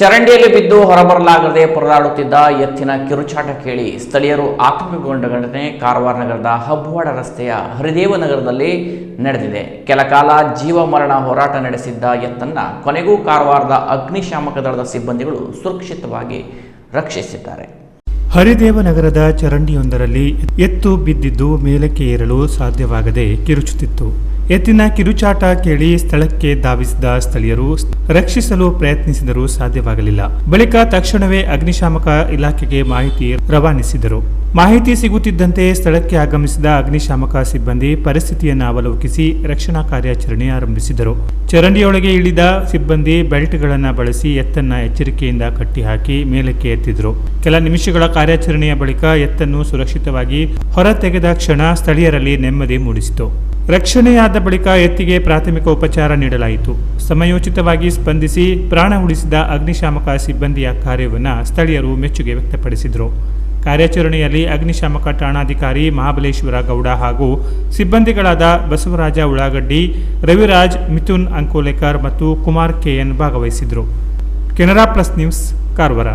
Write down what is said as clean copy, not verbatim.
ಚರಂಡಿಯಲ್ಲಿ ಬಿದ್ದು ಹೊರಬರಲಾಗದೆ ಪರದಾಡುತ್ತಿದ್ದ ಎತ್ತಿನ ಕಿರುಚಾಟ ಕೇಳಿ ಸ್ಥಳೀಯರು ಆತಂಕಗೊಂಡ ಘಟನೆ ಕಾರವಾರ ನಗರದ ಹಬ್ವಾಡ ರಸ್ತೆಯ ಹರಿದೇವ ನಗರದಲ್ಲಿ ನಡೆದಿದೆ. ಕೆಲ ಕಾಲ ಜೀವ ಮರಣ ಹೋರಾಟ ನಡೆಸಿದ್ದ ಎತ್ತನ್ನು ಕೊನೆಗೂ ಕಾರವಾರದ ಅಗ್ನಿಶಾಮಕ ದಳದ ಸಿಬ್ಬಂದಿಗಳು ಸುರಕ್ಷಿತವಾಗಿ ರಕ್ಷಿಸಿದ್ದಾರೆ. ಹರಿದೇವ ನಗರದ ಚರಂಡಿಯೊಂದರಲ್ಲಿ ಎತ್ತು ಬಿದ್ದಿದ್ದು ಮೇಲಕ್ಕೆ ಏರಲು ಸಾಧ್ಯವಾಗದೆ ಕಿರುಚುತ್ತಿತ್ತು. ಎತ್ತಿನ ಕಿರುಚಾಟ ಕೇಳಿ ಸ್ಥಳಕ್ಕೆ ಧಾವಿಸಿದ ಸ್ಥಳೀಯರು ರಕ್ಷಿಸಲು ಪ್ರಯತ್ನಿಸಿದರೂ ಸಾಧ್ಯವಾಗಲಿಲ್ಲ. ಬಳಿಕ ತಕ್ಷಣವೇ ಅಗ್ನಿಶಾಮಕ ಇಲಾಖೆಗೆ ಮಾಹಿತಿ ರವಾನಿಸಿದರು. ಮಾಹಿತಿ ಸಿಗುತ್ತಿದ್ದಂತೆ ಸ್ಥಳಕ್ಕೆ ಆಗಮಿಸಿದ ಅಗ್ನಿಶಾಮಕ ಸಿಬ್ಬಂದಿ ಪರಿಸ್ಥಿತಿಯನ್ನು ಅವಲೋಕಿಸಿ ರಕ್ಷಣಾ ಕಾರ್ಯಾಚರಣೆ ಆರಂಭಿಸಿದರು. ಚರಂಡಿಯೊಳಗೆ ಇಳಿದ ಸಿಬ್ಬಂದಿ ಬೆಲ್ಟ್ಗಳನ್ನು ಬಳಸಿ ಎತ್ತನ್ನ ಎಚ್ಚರಿಕೆಯಿಂದ ಕಟ್ಟಿಹಾಕಿ ಮೇಲಕ್ಕೆ ಎತ್ತಿದ್ರು. ಕೆಲ ನಿಮಿಷಗಳ ಕಾರ್ಯಾಚರಣೆಯ ಬಳಿಕ ಎತ್ತನ್ನು ಸುರಕ್ಷಿತವಾಗಿ ಹೊರತೆಗೆದ ಕ್ಷಣ ಸ್ಥಳೀಯರಲ್ಲಿ ನೆಮ್ಮದಿ ಮೂಡಿಸಿತು. ರಕ್ಷಣೆಯಾದ ಬಳಿಕ ಎತ್ತಿಗೆ ಪ್ರಾಥಮಿಕ ಉಪಚಾರ ನೀಡಲಾಯಿತು. ಸಮಯೋಚಿತವಾಗಿ ಸ್ಪಂದಿಸಿ ಪ್ರಾಣ ಉಳಿಸಿದ ಅಗ್ನಿಶಾಮಕ ಸಿಬ್ಬಂದಿಯ ಕಾರ್ಯವನ್ನು ಸ್ಥಳೀಯರು ಮೆಚ್ಚುಗೆ ವ್ಯಕ್ತಪಡಿಸಿದರು. ಕಾರ್ಯಾಚರಣೆಯಲ್ಲಿ ಅಗ್ನಿಶಾಮಕ ಠಾಣಾಧಿಕಾರಿ ಮಹಾಬಲೇಶ್ವರ ಗೌಡ ಹಾಗೂ ಸಿಬ್ಬಂದಿಗಳಾದ ಬಸವರಾಜ ಉಳ್ಳಾಗಡ್ಡಿ, ರವಿರಾಜ್, ಮಿಥುನ್ ಅಂಕೋಲೇಕರ್ ಮತ್ತು ಕುಮಾರ್ ಕೆಎನ್ ಭಾಗವಹಿಸಿದರು. Canara plus news, Karwar.